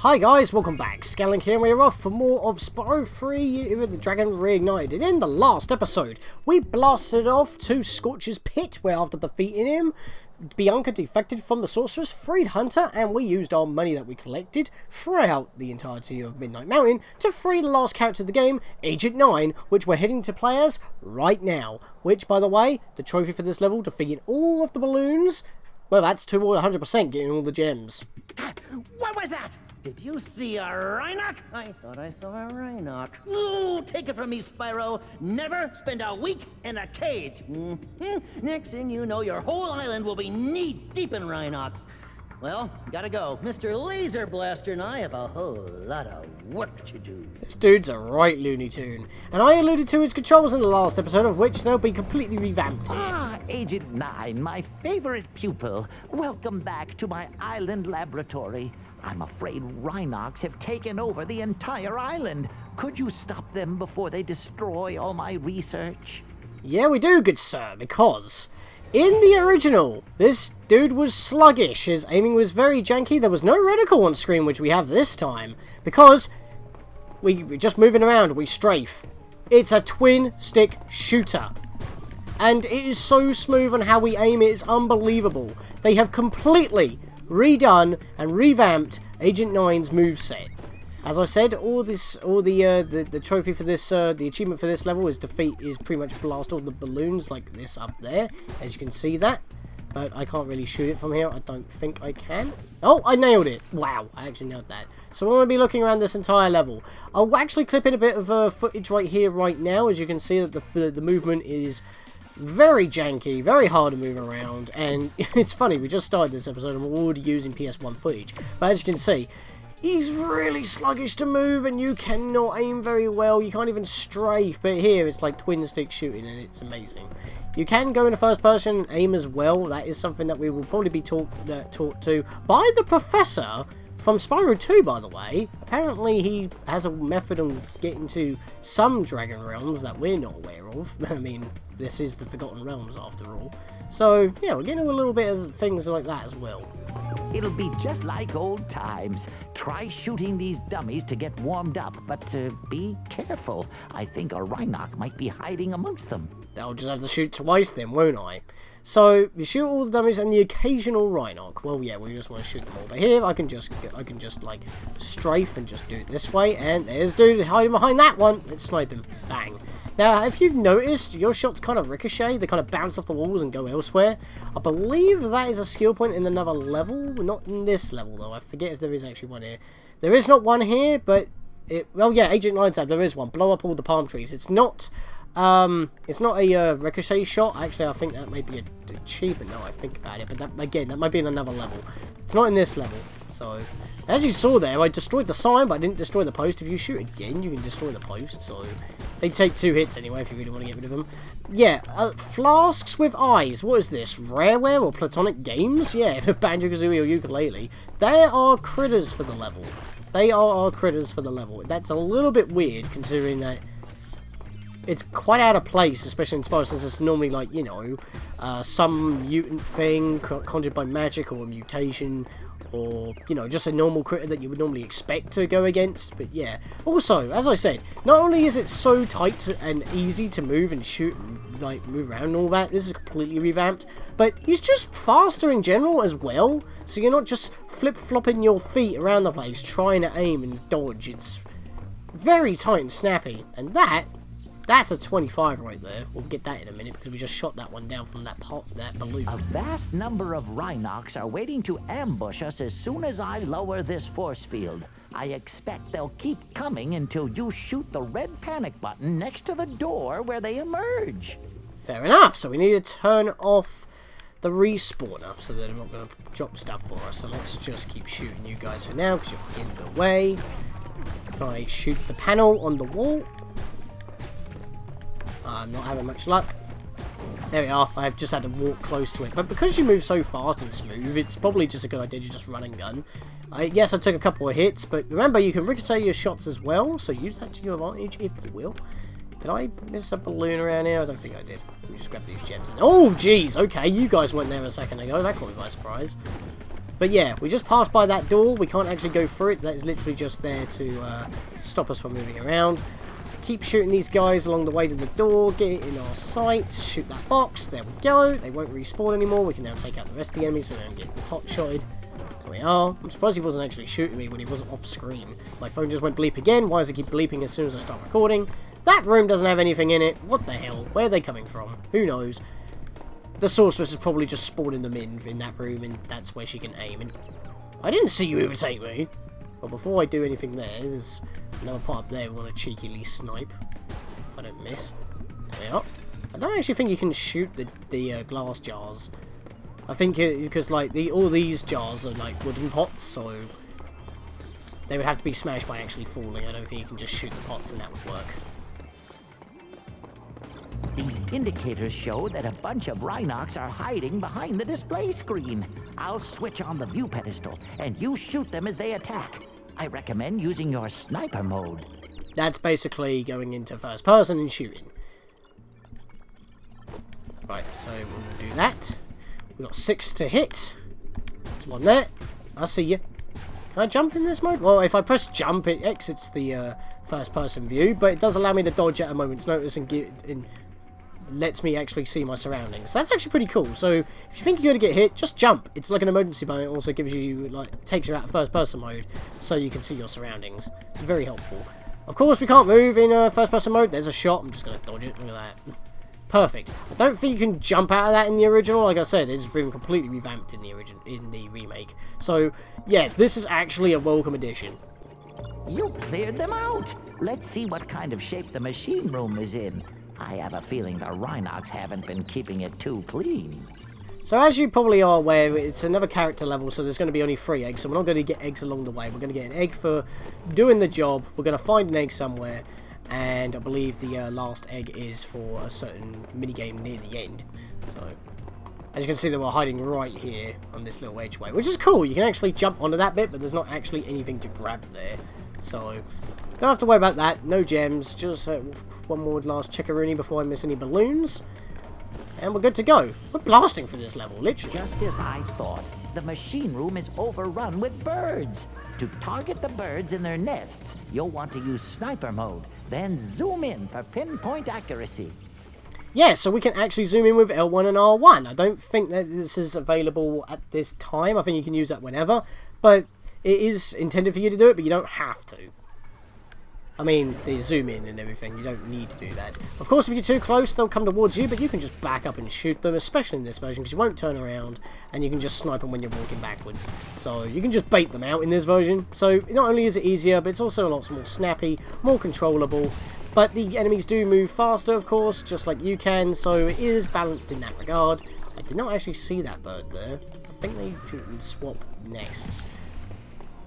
Hi guys, welcome back. Scatlink here, and we're off for more of Spyro 3 with the Dragon Reignited. In the last episode, we blasted off to Scorch's pit, where after defeating him, Bianca defected from the sorceress, freed Hunter, and we used our money that we collected throughout the entirety of Midnight Mountain to free the last character of the game, Agent 9, which we're heading to play as right now. Which, by the way, the trophy for this level, defeating all of the balloons, well, that's to 100% getting all the gems. What was that? Did you see a Rhinoc? I thought I saw a Rhinoc. Ooh, take it from me, Spyro. Never spend a week in a cage. Next thing you know, your whole island will be knee-deep in Rhinocs. Well, gotta go. Mr. Laser Blaster and I have a whole lot of work to do. This dude's a right Looney Tune. And I alluded to his controls in the last episode, of which they'll be completely revamped. Ah, Agent 9, my favorite pupil. Welcome back to my island laboratory. I'm afraid Rhinocs have taken over the entire island. Could you stop them before they destroy all my research? Yeah, we do, good sir, because in the original, this dude was sluggish. His aiming was very janky. There was no reticle on screen, which we have this time, because we're just moving around, we strafe. It's a twin-stick shooter. And it is so smooth on how we aim, it is unbelievable. They have completely redone and revamped Agent 9's moveset. As I said, the trophy for this, the achievement for this level is pretty much blast all the balloons like this up there, as you can see that. But I can't really shoot it from here. I don't think I can. Oh, I nailed it! Wow, I actually nailed that. So I'm going to be looking around this entire level. I'll actually clip in a bit of footage right here, right now, as you can see that the movement is very janky, very hard to move around, and it's funny, we just started this episode and we're already using PS1 footage, but as you can see, he's really sluggish to move and you cannot aim very well, you can't even strafe, but here it's like twin stick shooting and it's amazing. You can go into first person and aim as well. That is something that we will probably be taught to by the professor from Spyro 2, by the way. Apparently he has a method on getting to some Dragon Realms that we're not aware of. I mean, this is the Forgotten Realms after all. So, yeah, we're getting a little bit of things like that as well. It'll be just like old times. Try shooting these dummies to get warmed up, but be careful. I think a Rhinoc might be hiding amongst them. I'll just have to shoot twice then, won't I? So, you shoot all the dummies and the occasional Rhinoc. Well, yeah, we just want to shoot them all. But here, I can just like, strafe and just do it this way. And there's dude hiding behind that one. Let's snipe him. Bang. Now, if you've noticed, your shots kind of ricochet. They kind of bounce off the walls and go elsewhere. I believe that is a skill point in another level. Not in this level, though. I forget if there is actually one here. There is not one here, but well, yeah, Agent 9 tab, there is one. Blow up all the palm trees. It's not a ricochet shot. Actually, I think that might be a achievement now I think about it. But that, again, that might be in another level. It's not in this level. So, as you saw there, I destroyed the sign, but I didn't destroy the post. If you shoot again, you can destroy the post. So, they take 2 hits anyway, if you really want to get rid of them. Yeah, flasks with eyes. What is this? Rareware or Platonic Games? Yeah, Banjo-Kazooie or Ukulele. They are critters for the level. They are our critters for the level. That's a little bit weird, considering that it's quite out of place, especially in Spyro, since it's normally like, you know, some mutant thing conjured by magic or a mutation, or, you know, just a normal critter that you would normally expect to go against. But yeah, also, as I said, not only is it so tight and easy to move and shoot and like move around and all that, this is completely revamped, but it's just faster in general as well, so you're not just flip-flopping your feet around the place trying to aim and dodge. It's very tight and snappy, and that's a 25 right there. We'll get that in a minute because we just shot that one down from that balloon. A vast number of Rhinocs are waiting to ambush us as soon as I lower this force field. I expect they'll keep coming until you shoot the red panic button next to the door where they emerge. Fair enough. So we need to turn off the respawner so that they're not going to drop stuff for us. So let's just keep shooting you guys for now because you're in the way. Can I shoot the panel on the wall? I'm not having much luck. There we are. I've just had to walk close to it. But because you move so fast and smooth, it's probably just a good idea to just run and gun. Yes, I took a couple of hits, but remember, you can ricochet your shots as well, so use that to your advantage, if you will. Did I miss a balloon around here? I don't think I did. Let me just grab these gems. Oh, jeez. Okay, you guys weren't there a second ago. That caught me by surprise. But yeah, we just passed by that door. We can't actually go through it. That is literally just there to stop us from moving around. Keep shooting these guys along the way to the door. Get it in our sights. Shoot that box. There we go. They won't respawn anymore. We can now take out the rest of the enemies so they don't get pot-shotted. There we are. I'm surprised he wasn't actually shooting me when he wasn't off screen. My phone just went bleep again. Why does it keep bleeping as soon as I start recording? That room doesn't have anything in it. What the hell? Where are they coming from? Who knows? The sorceress is probably just spawning them in that room, and that's where she can aim. And I didn't see you overtake me. But before I do anything there's another part up there we want to cheekily snipe. If I don't miss. There we are. I don't actually think you can shoot the glass jars. I think because like all these jars are like wooden pots, so they would have to be smashed by actually falling. I don't think you can just shoot the pots and that would work. These indicators show that a bunch of Rhinocs are hiding behind the display screen. I'll switch on the view pedestal, and you shoot them as they attack. I recommend using your sniper mode. That's basically going into first person and shooting. Right, so we'll do that. We've got 6 to hit. There's one there. I see you. Can I jump in this mode? Well, if I press jump, it exits the first person view, but it does allow me to dodge at a moment's notice and lets me actually see my surroundings. So that's actually pretty cool. So if you think you're going to get hit, just jump. It's like an emergency button. It also gives you, like, takes you out of first person mode so you can see your surroundings. Very helpful. Of course, we can't move in first person mode. There's a shot. I'm just going to dodge it. Look at that. Perfect. I don't think you can jump out of that in the original. Like I said, it's been completely revamped in the remake. So yeah, this is actually a welcome addition. You cleared them out. Let's see what kind of shape the machine room is in. I have a feeling the Rhinocs haven't been keeping it too clean. So as you probably are aware, it's another character level, so there's going to be only 3 eggs. So we're not going to get eggs along the way. We're going to get an egg for doing the job. We're going to find an egg somewhere. And I believe the last egg is for a certain minigame near the end. So, as you can see, they were hiding right here on this little edgeway, which is cool. You can actually jump onto that bit, but there's not actually anything to grab there. So, don't have to worry about that. No gems. Just one more last checkaroonie before I miss any balloons. And we're good to go. We're blasting for this level, literally. Just as I thought, the machine room is overrun with birds. To target the birds in their nests, you'll want to use sniper mode. Then zoom in for pinpoint accuracy. Yeah, so we can actually zoom in with L1 and R1. I don't think that this is available at this time. I think you can use that whenever. But it is intended for you to do it, but you don't have to. I mean, they zoom in and everything. You don't need to do that. Of course, if you're too close, they'll come towards you, but you can just back up and shoot them, especially in this version, because you won't turn around, and you can just snipe them when you're walking backwards. So you can just bait them out in this version. So not only is it easier, but it's also a lot more snappy, more controllable. But the enemies do move faster, of course, just like you can, so it is balanced in that regard. I did not actually see that bird there. I think they can swap nests.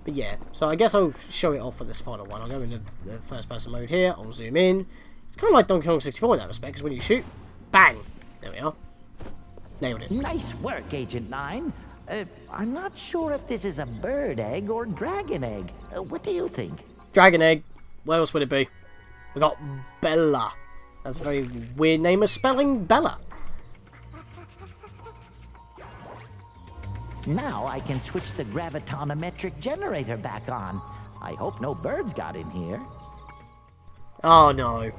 But yeah, so I guess I'll show it off for this final one. I'll go into the first person mode here. I'll zoom in. It's kind of like Donkey Kong 64 in that respect, because when you shoot, bang! There we are. Nailed it. Nice work, Agent 9. I'm not sure if this is a bird egg or dragon egg. What do you think? Dragon egg. What else would it be? We got Bella. That's a very weird name of spelling, Bella. Now I can switch the gravitonometric generator back on. I hope no birds got in here. Oh no.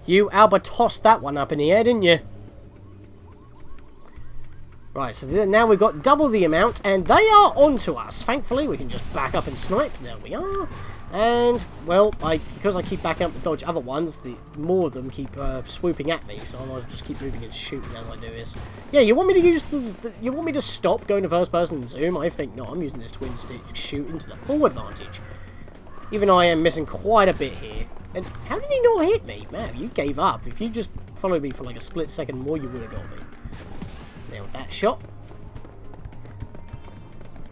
You Albert tossed that one up in the air, didn't you? Right, so now we've got double the amount, and they are onto us. Thankfully, we can just back up and snipe. There we are. And, well, because I keep backing up to dodge other ones, the more of them keep swooping at me, so I might as well just keep moving and shooting as I do this. Yeah, you want me to use you want me to stop going to first person and zoom? I think not. I'm using this twin stick shooting to the full advantage. Even though I am missing quite a bit here. And how did he not hit me? Man, you gave up. If you just followed me for like a split second more, you would have got me. Nailed that shot.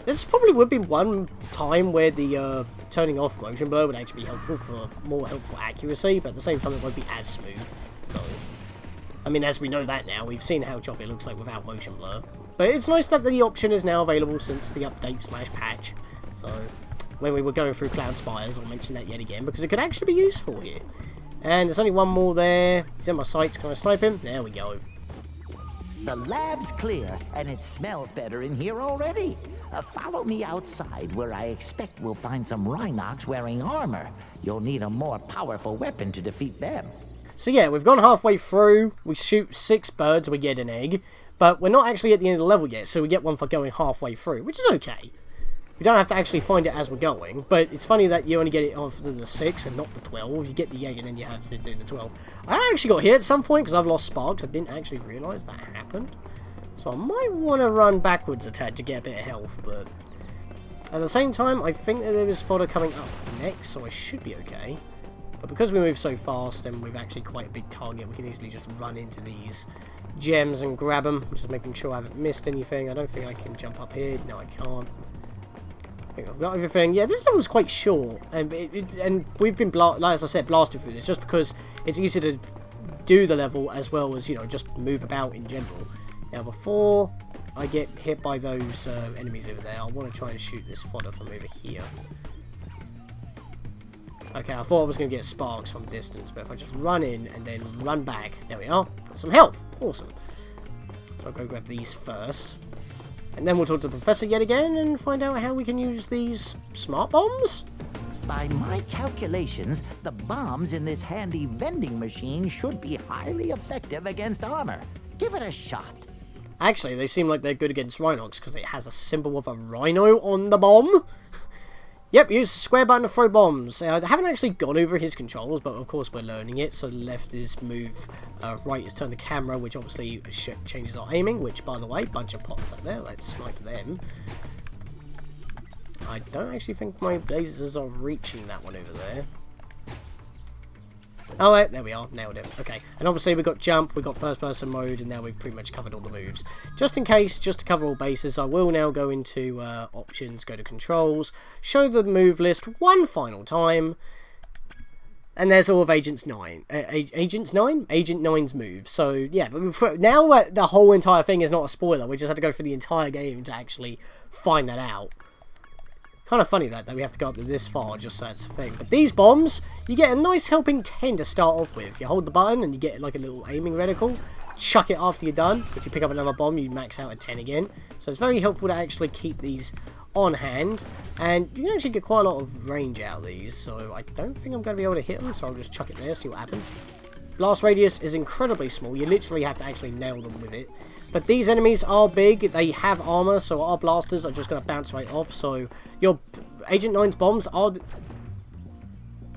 This probably would be one time where the turning off motion blur would actually be helpful for more helpful accuracy, but at the same time it won't be as smooth. So, I mean, as we know that now, we've seen how choppy it looks like without motion blur. But it's nice that the option is now available since the update/patch. So, when we were going through Cloud Spires, I'll mention that yet again, because it could actually be useful here. And there's only one more there. He's in my sights. Can I snipe him? There we go. The lab's clear, and it smells better in here already. Follow me outside, where I expect we'll find some Rhinocs wearing armor. You'll need a more powerful weapon to defeat them. So yeah, we've gone halfway through. We shoot 6 birds, we get an egg. But we're not actually at the end of the level yet, so we get one for going halfway through, which is okay. We don't have to actually find it as we're going, but it's funny that you only get it after the 6 and not the 12. You get the egg and then you have to do the 12. I actually got here at some point because I've lost Sparx. I didn't actually realise that happened. So I might want to run backwards a tad to get a bit of health, but at the same time, I think that there is fodder coming up next, so I should be okay. But because we move so fast and we've actually quite a big target, we can easily just run into these gems and grab them. Just making sure I haven't missed anything. I don't think I can jump up here. No, I can't. I think I've got everything. Yeah, this level's quite short, and we've been, like as I said, blasted through this just because it's easy to do the level as well as, you know, just move about in general. Now, before I get hit by those enemies over there, I want to try and shoot this fodder from over here. Okay, I thought I was going to get Sparx from a distance, but if I just run in and then run back, there we are, got some health. Awesome. So I'll go grab these first. And then we'll talk to the Professor yet again and find out how we can use these smart bombs. By my calculations, the bombs in this handy vending machine should be highly effective against armor. Give it a shot. Actually, they seem like they're good against Rhinocs because it has a symbol of a rhino on the bomb. Yep, use the square button to throw bombs. I haven't actually gone over his controls, but of course we're learning it. So left is move, right is turn the camera, which obviously changes our aiming, which, by the way, bunch of pots up there. Let's snipe them. I don't actually think my lasers are reaching that one over there. Oh, wait, there we are. Nailed it. Okay. And obviously we've got jump, we've got first person mode, and now we've pretty much covered all the moves. Just in case, just to cover all bases, I will now go into options, go to controls, show the move list one final time. And there's all of Agent 9's moves. So, yeah, but now the whole entire thing is not a spoiler. We just had to go through the entire game to actually find that out. Kind of funny that we have to go up this far just so that's a thing. But these bombs, you get a nice helping 10 to start off with. You hold the button and you get like a little aiming reticle. Chuck it after you're done. If you pick up another bomb, you max out at 10 again. So it's very helpful to actually keep these on hand. And you can actually get quite a lot of range out of these. So I don't think I'm going to be able to hit them. So I'll just chuck it there, see what happens. Blast radius is incredibly small. You literally have to actually nail them with it. But these enemies are big, they have armor, so our blasters are just going to bounce right off, so your Agent 9's bombs are...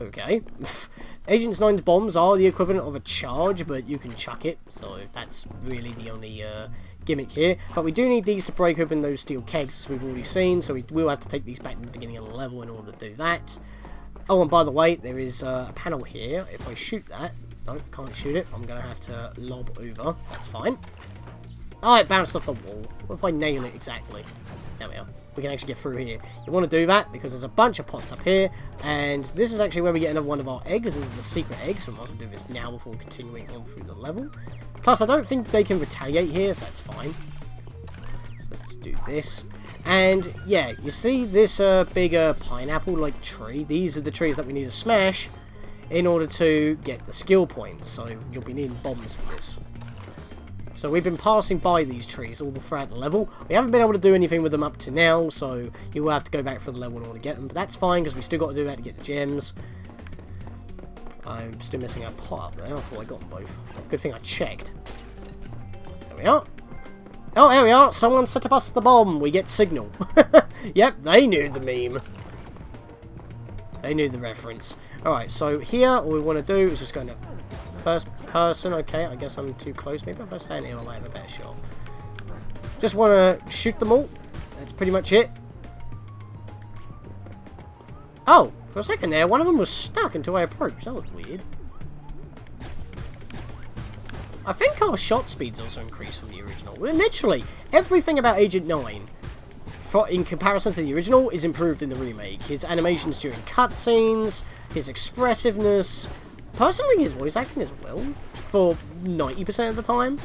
Okay. Agent 9's bombs are the equivalent of a charge, but you can chuck it, so that's really the only gimmick here. But we do need these to break open those steel kegs, as we've already seen, so we will have to take these back to the beginning of the level in order to do that. Oh, and by the way, there is a panel here. If I shoot that... No, can't shoot it. I'm going to have to lob over. That's fine. Oh, it bounced off the wall. What if I nail it exactly? There we are. We can actually get through here. You want to do that because there's a bunch of pots up here. And this is actually where we get another one of our eggs. This is the secret egg, so we might as well do this now before continuing on through the level. Plus, I don't think they can retaliate here, so that's fine. So let's just do this. And, yeah, you see this bigger pineapple-like tree? These are the trees that we need to smash in order to get the skill points. So you'll be needing bombs for this. So we've been passing by these trees all throughout the level. We haven't been able to do anything with them up to now, so you will have to go back for the level in order to get them. But that's fine, because we still got to do that to get the gems. I'm still missing a pot up there. I thought I got them both. Good thing I checked. There we are. Oh, there we are. Someone set up us the bomb. We get signal. Yep, they knew the meme. They knew the reference. Alright, so here, all we want to do is just go into first person. Okay, I guess I'm too close. Maybe if I stand here, I might have a better shot. Just want to shoot them all. That's pretty much it. Oh, for a second there, one of them was stuck until I approached. That was weird. I think our shot speed's also increased from the original. Literally, everything about Agent 9, in comparison to the original, is improved in the remake. His animations during cutscenes, his expressiveness, personally his voice acting as well, for 90% of the time.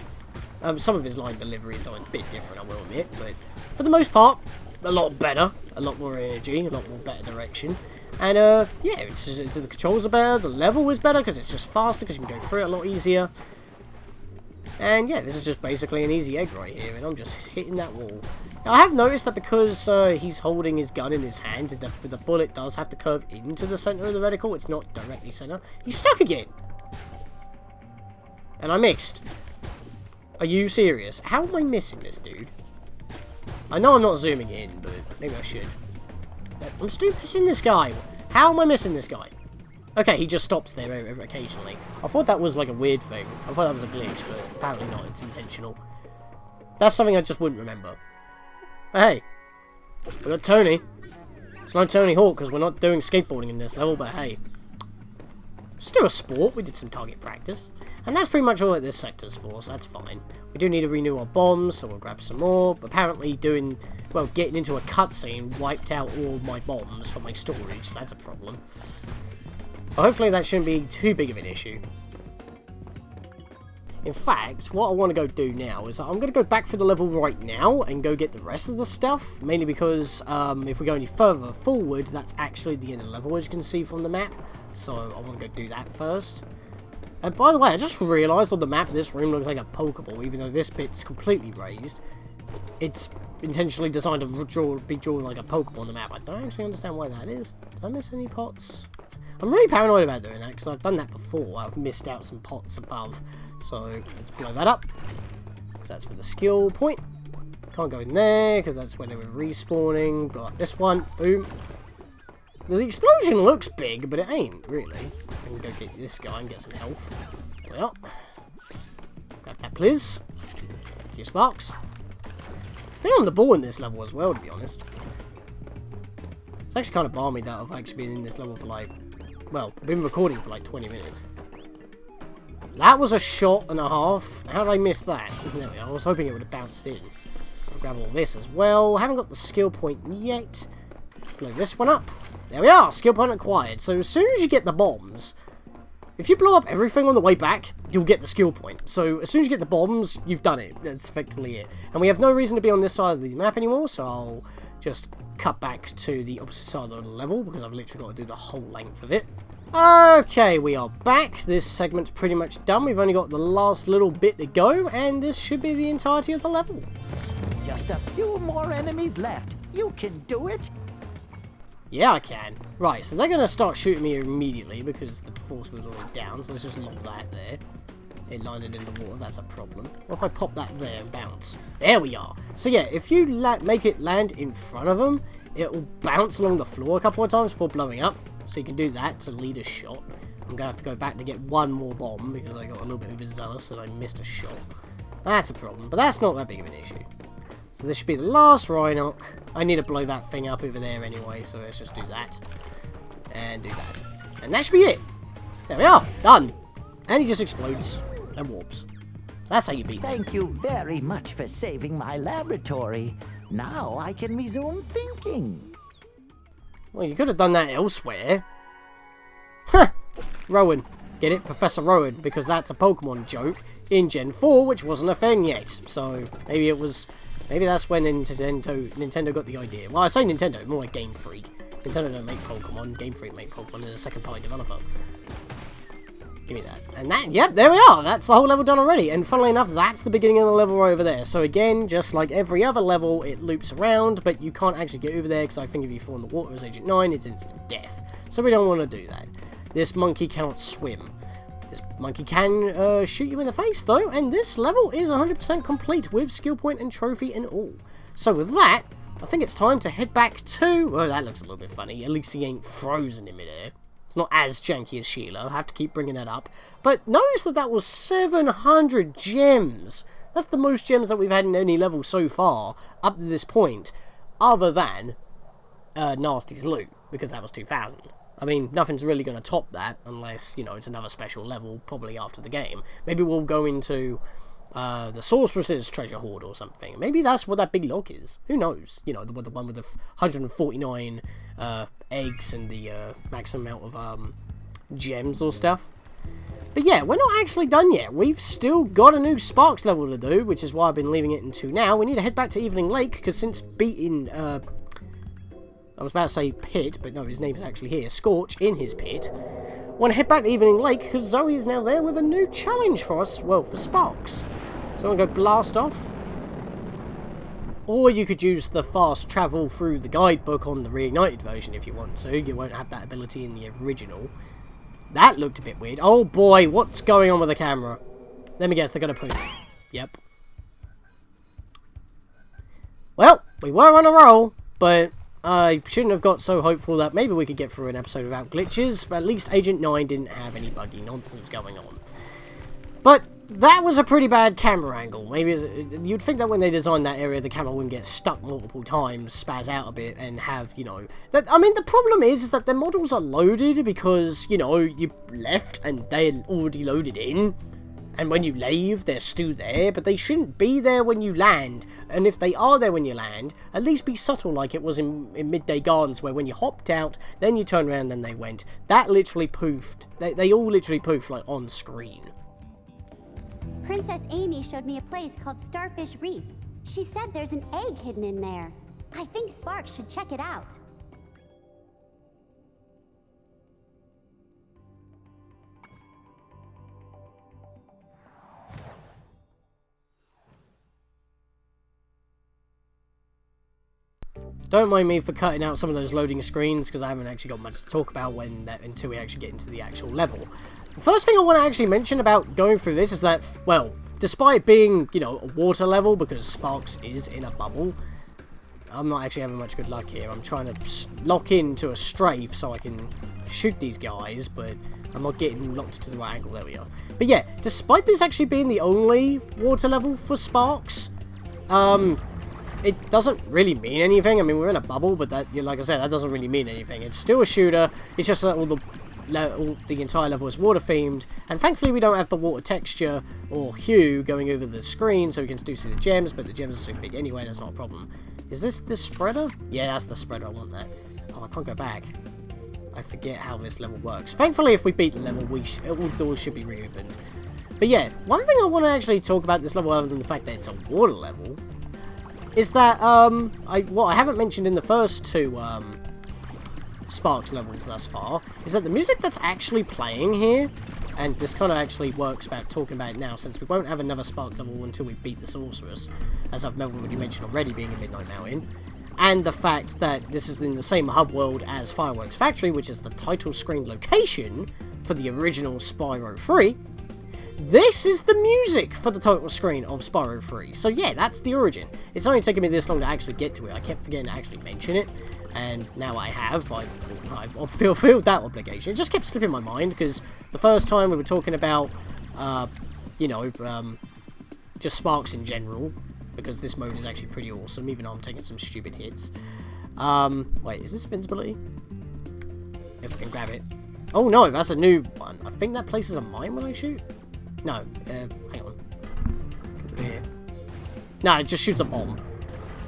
Some of his line deliveries are a bit different, I will admit, but for the most part, a lot better, a lot more energy, a lot more better direction. And yeah, the controls are better, the level is better because it's just faster, because you can go through it a lot easier. And yeah, this is just basically an easy egg right here, and I'm just hitting that wall. Now, I have noticed that because he's holding his gun in his hand, the bullet does have to curve into the center of the reticle. It's not directly center. He's stuck again! And I missed. Are you serious? How am I missing this dude? I know I'm not zooming in, but maybe I should. I'm still missing this guy. How am I missing this guy? Okay, he just stops there occasionally. I thought that was like a weird thing. I thought that was a glitch, but apparently not. It's intentional. That's something I just wouldn't remember. But hey, we got Tony. It's not Tony Hawk because we're not doing skateboarding in this level, but hey. Still a sport. We did some target practice. And that's pretty much all that this sector's for, so that's fine. We do need to renew our bombs, so we'll grab some more. But apparently getting into a cutscene wiped out all my bombs for my storage, so that's a problem. But hopefully that shouldn't be too big of an issue. In fact, what I want to go do now is I'm going to go back for the level right now and go get the rest of the stuff. Mainly because if we go any further forward, that's actually the end of the level, as you can see from the map. So I want to go do that first. And by the way, I just realised on the map this room looks like a Pokeball, even though this bit's completely raised. It's intentionally designed to be drawn like a Pokeball on the map. I don't actually understand why that is. Did I miss any pots? I'm really paranoid about doing that, because I've done that before. I've missed out some pots above. So, let's blow that up. That's for the skill point. Can't go in there, because that's where they were respawning. Blow up this one. Boom. The explosion looks big, but it ain't, really. I can go get this guy and get some health. There we are. Grab that, please. Thank you, Sparx. Been on the ball in this level as well, to be honest. It's actually kind of balmy that I've actually been in this level for like... Well, I've been recording for like 20 minutes. That was a shot and a half. How did I miss that? There we are. I was hoping it would have bounced in. I'll grab all this as well. Haven't got the skill point yet. Blow this one up. There we are. Skill point acquired. So as soon as you get the bombs, if you blow up everything on the way back, you'll get the skill point. So as soon as you get the bombs, you've done it. That's effectively it. And we have no reason to be on this side of the map anymore, so I'll just cut back to the opposite side of the level, because I've literally got to do the whole length of it. Okay, we are back. This segment's pretty much done. We've only got the last little bit to go, and this should be the entirety of the level. Just a few more enemies left. You can do it. Yeah, I can. Right, so they're going to start shooting me immediately because the force field's already down, so let's just lock that there. It landed in the water, that's a problem. What if I pop that there and bounce? There we are. So yeah, if you make it land in front of them, it will bounce along the floor a couple of times before blowing up. So you can do that to lead a shot. I'm going to have to go back to get one more bomb because I got a little bit overzealous and I missed a shot. That's a problem, but that's not that big of an issue. So this should be the last Rhinoc. I need to blow that thing up over there anyway, so let's just do that. And do that. And that should be it. There we are. Done. And he just explodes and warps. So that's how you beat me. Thank you very much for saving my laboratory. Now I can resume thinking. Well, you could have done that elsewhere. Huh. Rowan. Get it? Professor Rowan. Because that's a Pokemon joke in Gen 4, which wasn't a thing yet. So maybe it was... Maybe that's when Nintendo got the idea. Well, I say Nintendo, more like Game Freak. Nintendo don't make Pokemon, Game Freak make Pokemon as a second-party developer. Give me that. And that, yep, there we are! That's the whole level done already. And funnily enough, that's the beginning of the level right over there. So again, just like every other level, it loops around, but you can't actually get over there, because I think if you fall in the water as Agent 9, it's instant death. So we don't want to do that. This monkey cannot swim. This monkey can shoot you in the face, though, and this level is 100% complete with skill point and trophy and all. So with that, I think it's time to head back to... Oh, that looks a little bit funny. At least he ain't frozen in midair. It's not as janky as Sheila. I have to keep bringing that up. But notice that that was 700 gems. That's the most gems that we've had in any level so far, up to this point, other than Nasty's loot, because that was 2,000. I mean, nothing's really going to top that, unless, you know, it's another special level, probably after the game. Maybe we'll go into the Sorceress's treasure hoard or something. Maybe that's what that big log is. Who knows? You know, the one with the 149 eggs and the maximum amount of gems or stuff. But yeah, we're not actually done yet. We've still got a new Sparx level to do, which is why I've been leaving it into now. We need to head back to Evening Lake, because since beating... I was about to say Pit, but no, his name is actually here. Scorch in his pit. Want to head back to Evening Lake, because Zoe is now there with a new challenge for us, well, for Sparx. Someone go blast off. Or you could use the fast travel through the guidebook on the Reignited version if you want to. You won't have that ability in the original. That looked a bit weird. Oh boy, what's going on with the camera? Let me guess, they're going to poof. Yep. Well, we were on a roll, but I shouldn't have got so hopeful that maybe we could get through an episode without glitches. But at least Agent 9 didn't have any buggy nonsense going on. But that was a pretty bad camera angle. Maybe you'd think that when they designed that area, the camera wouldn't get stuck multiple times, spaz out a bit, and have, you know... I mean, the problem is that the models are loaded because, you know, you left and they're already loaded in. And when you leave, they're still there, but they shouldn't be there when you land. And if they are there when you land, at least be subtle like it was in Midday Gardens, where when you hopped out, then you turned around, then they went. That literally poofed. They all literally poofed, like, on screen. Princess Amy showed me a place called Starfish Reef. She said there's an egg hidden in there. I think Sparx should check it out. Don't mind me for cutting out some of those loading screens, because I haven't actually got much to talk about until we actually get into the actual level. The first thing I want to actually mention about going through this is that, well, despite being, you know, a water level, because Sparx is in a bubble, I'm not actually having much good luck here. I'm trying to lock into a strafe so I can shoot these guys, but I'm not getting locked to the right angle. There we are. But yeah, despite this actually being the only water level for Sparx, it doesn't really mean anything. I mean, we're in a bubble, but that, like I said, that doesn't really mean anything. It's still a shooter. It's just that all the entire level is water themed, and thankfully we don't have the water texture or hue going over the screen, so we can still see the gems. But the gems are so big anyway, that's not a problem. Is this the spreader? Yeah, that's the spreader. I want that. Oh, I can't go back. I forget how this level works. Thankfully, if we beat the level, all the doors should be reopened. But yeah, one thing I want to actually talk about this level, other than the fact that it's a water level, is that, what I haven't mentioned in the first two, Sparx levels thus far, is that the music that's actually playing here, and this kind of actually works about talking about it now, since we won't have another Sparx level until we beat the Sorceress, as I've already mentioned already, being in Midnight Mountain, and the fact that this is in the same hub world as Fireworks Factory, which is the title screen location for the original Spyro 3, this is the music for the title screen of Spyro 3. So yeah, that's the origin. It's only taken me this long to actually get to it. I kept forgetting to actually mention it, and now I have. I've fulfilled that obligation. It just kept slipping my mind, because the first time we were talking about, you know, just Sparx in general, because this mode is actually pretty awesome, even though I'm taking some stupid hits. Wait, is this invincibility? If I can grab it. Oh no, that's a new one. I think that places a mine when I shoot. No, hang on. Over here. No, it just shoots a bomb.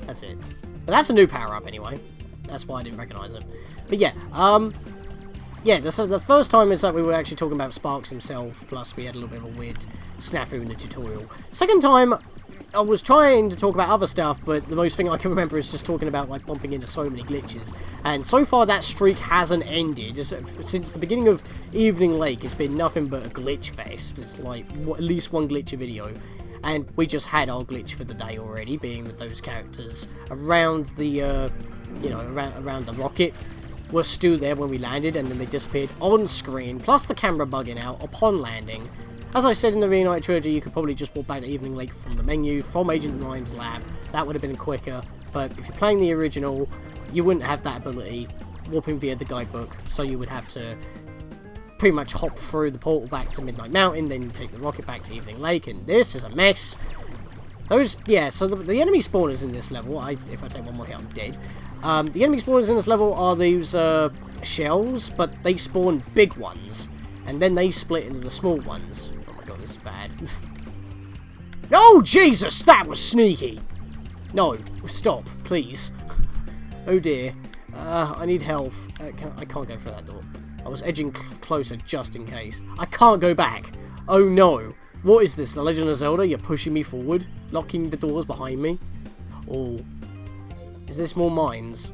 That's it. But that's a new power-up anyway. That's why I didn't recognise him. But yeah, yeah, so the first time is that we were actually talking about Sparx himself, plus we had a little bit of a weird snafu in the tutorial. Second time, I was trying to talk about other stuff, but the most thing I can remember is just talking about, like, bumping into so many glitches. And so far, that streak hasn't ended. Since the beginning of Evening Lake, it's been nothing but a glitch fest. It's like, at least one glitch a video. And we just had our glitch for the day already, being with those characters around the, you know, around the rocket. Were still there when we landed, and then they disappeared on screen, plus the camera bugging out upon landing. As I said in the Reignited trilogy, you could probably just walk back to Evening Lake from the menu, from Agent 9's lab. That would have been quicker, but if you're playing the original, you wouldn't have that ability, warping via the guidebook, so you would have to pretty much hop through the portal back to Midnight Mountain, then take the rocket back to Evening Lake, and this is a mess. Yeah, so the enemy spawners in this level, if I take one more hit, I'm dead. The enemy spawners in this level are these shells, but they spawn big ones, and then they split into the small ones. Oh my god, this is bad. Oh, Jesus, that was sneaky! No, stop, please. Oh dear. I need health. I can't go through that door. I was edging closer just in case. I can't go back. Oh no. What is this, The Legend of Zelda? You're pushing me forward, locking the doors behind me. Oh. Is this more mines?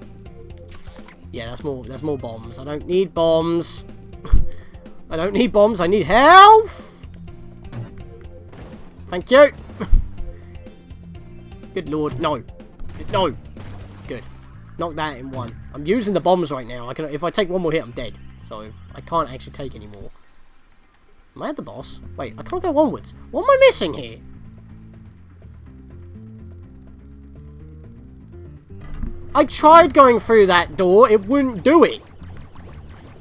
Yeah, that's more bombs. I don't need bombs. I don't need bombs, I need health! Thank you! Good lord. No. No. Good. Knock that in one. I'm using the bombs right now. If I take one more hit, I'm dead. So, I can't actually take any more. Am I at the boss? Wait, I can't go onwards. What am I missing here? I tried going through that door. It wouldn't do it.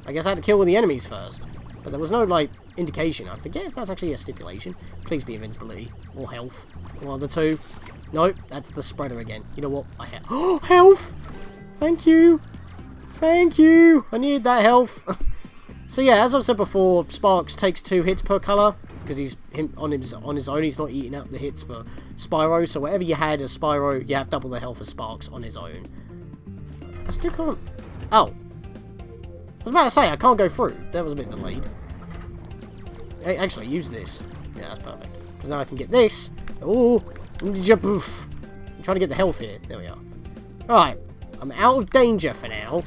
I guess I had to kill all the enemies first. But there was no, like, indication. I forget if that's actually a stipulation. Please be invincibility. Or health. One of the two. Nope, that's the spreader again. You know what? I have... Oh, health! Thank you! Thank you! I need that health. So yeah, as I've said before, Sparx takes 2 hits per colour. Because he's on his own. He's not eating up the hits for Spyro. So whatever you had as Spyro, you have double the health as Sparx on his own. I still can't... Oh. I was about to say, I can't go through. That was a bit delayed. Actually, use this. Yeah, that's perfect. Because now I can get this. Oh, jaboof. I'm trying to get the health here. There we are. Alright. I'm out of danger for now.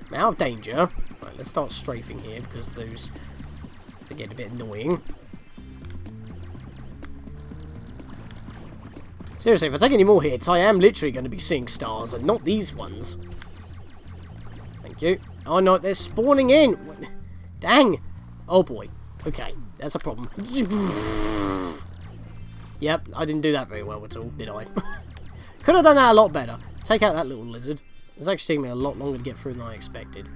I'm out of danger. Right, let's start strafing here because those... They get a bit annoying. Seriously, if I take any more hits, I am literally going to be seeing stars and not these ones. Thank you. Oh no, they're spawning in. Dang. Oh boy. Okay, that's a problem. Yep, I didn't do that very well at all, did I? Could have done that a lot better. Take out that little lizard. It's actually taking me a lot longer to get through than I expected.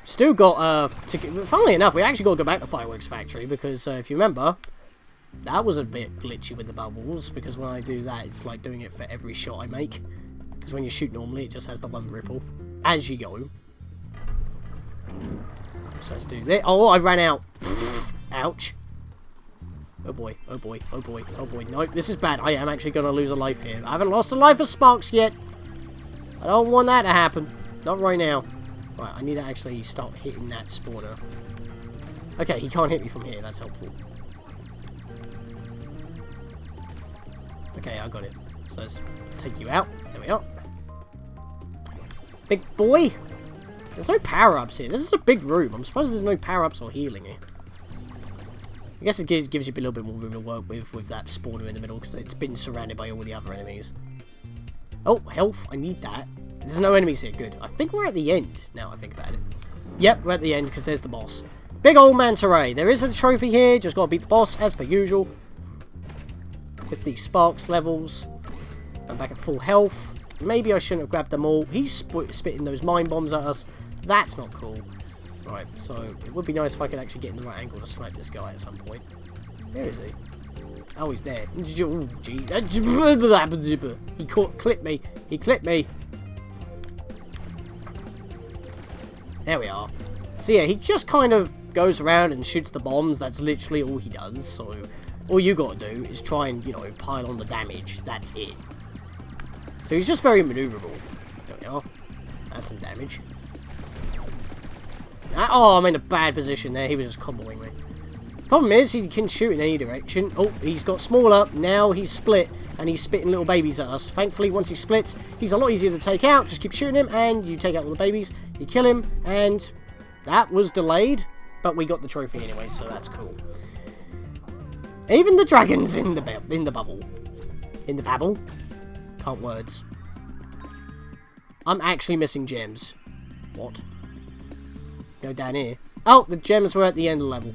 Still got, funnily enough, we actually got to go back to Fireworks Factory because, if you remember, that was a bit glitchy with the bubbles because when I do that, it's like doing it for every shot I make. Because when you shoot normally, it just has the one ripple as you go. So let's do this. Oh, I ran out. Ouch. Oh boy, oh boy, oh boy, oh boy. No, this is bad. I am actually going to lose a life here. I haven't lost a life of Sparx yet. I don't want that to happen. Not right now. Right, I need to actually start hitting that spawner. Okay, he can't hit me from here. That's helpful. Okay, I got it. So let's take you out. There we are. Big boy. There's no power-ups here. This is a big room. I'm surprised there's no power-ups or healing here. I guess it gives you a little bit more room to work with that spawner in the middle because it's been surrounded by all the other enemies. Oh, health. I need that. There's no enemies here. Good. I think we're at the end now I think about it. Yep, we're at the end because there's the boss. Big old Manta Ray. There is a trophy here. Just got to beat the boss as per usual. With these Sparx levels. I'm back at full health. Maybe I shouldn't have grabbed them all. He's spitting those mine bombs at us. That's not cool. Right, so it would be nice if I could actually get in the right angle to snipe this guy at some point. Where is he? Oh, he's there. Oh, jeez. He clipped me. He clipped me. There we are. So yeah, he just kind of goes around and shoots the bombs. That's literally all he does. So all you got to do is try and, you know, pile on the damage. That's it. So he's just very maneuverable. There we are. That's some damage. Oh, I'm in a bad position there. He was just comboing me. The problem is, he can shoot in any direction. Oh, he's got smaller. Now he's split, and he's spitting little babies at us. Thankfully, once he splits, he's a lot easier to take out. Just keep shooting him, and you take out all the babies. You kill him, and that was delayed. But we got the trophy anyway, so that's cool. Even the dragon's in the bubble. In the babble. Can't words. I'm actually missing gems. What? Go down here. Oh, the gems were at the end of the level.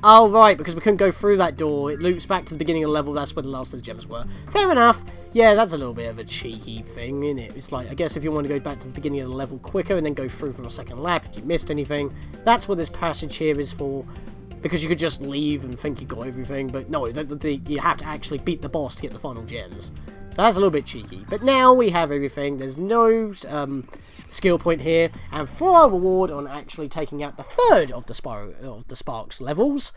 Oh, right, because we couldn't go through that door. It loops back to the beginning of the level. That's where the last of the gems were. Fair enough. Yeah, that's a little bit of a cheeky thing, isn't it? It's like, I guess if you want to go back to the beginning of the level quicker and then go through for a second lap if you missed anything, that's what this passage here is for. Because you could just leave and think you got everything, but no, you have to actually beat the boss to get the final gems. So that's a little bit cheeky. But now we have everything. There's no skill point here. And for our reward on actually taking out the third of the Sparx levels,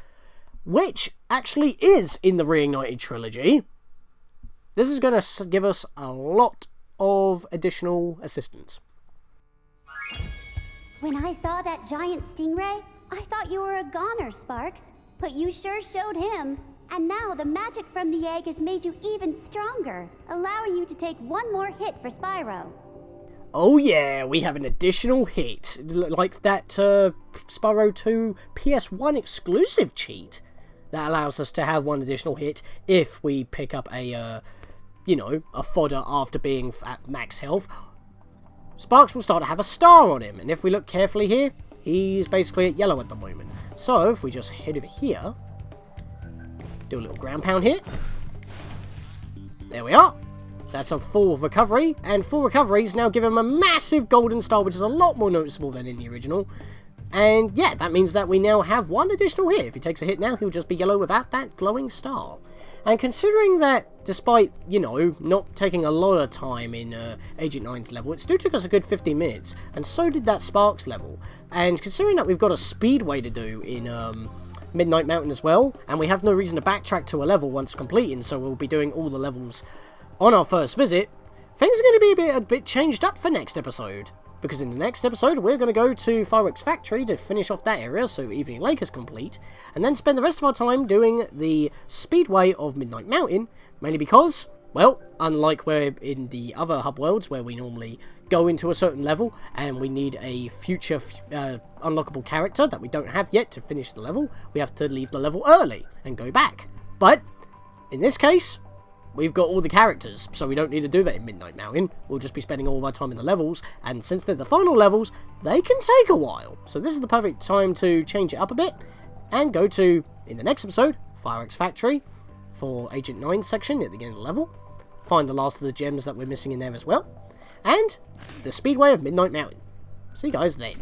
which actually is in the Reignited trilogy, this is going to give us a lot of additional assistance. When I saw that giant stingray, I thought you were a goner, Sparx. But you sure showed him. And now the magic from the egg has made you even stronger, allowing you to take one more hit for Spyro. Oh yeah, we have an additional hit, like that Spyro 2 PS1 exclusive cheat. that allows us to have one additional hit if we pick up a, you know, a fodder after being at max health. Sparx will start to have a star on him, and if we look carefully here, he's basically at yellow at the moment. So, if we just head over here, do a little ground pound hit. There we are. That's a full recovery, and full recoveries now give him a massive golden star, which is a lot more noticeable than in the original. And yeah, that means that we now have one additional hit. If he takes a hit now, he'll just be yellow without that glowing star. And considering that, despite, you know, not taking a lot of time in Agent 9's level, it still took us a good 15 minutes, and so did that Sparx level. And considering that we've got a speedway to do in Midnight Mountain as well, and we have no reason to backtrack to a level once completing, so we'll be doing all the levels on our first visit, things are going to be a bit changed up for next episode. Because in the next episode, we're going to go to Fireworks Factory to finish off that area, so Evening Lake is complete, and then spend the rest of our time doing the Speedway of Midnight Mountain, mainly because, well, unlike where in the other hub worlds, where we normally go into a certain level, and we need a future unlockable character that we don't have yet to finish the level, we have to leave the level early and go back. But, in this case, we've got all the characters, so we don't need to do that in Midnight Mountain. We'll just be spending all of our time in the levels, and since they're the final levels, they can take a while. So this is the perfect time to change it up a bit, and go to, in the next episode, Fireworks Factory, for Agent 9 section at the end of the level. Find the last of the gems that we're missing in there as well. And the Speedway of Midnight Mountain. See you guys then.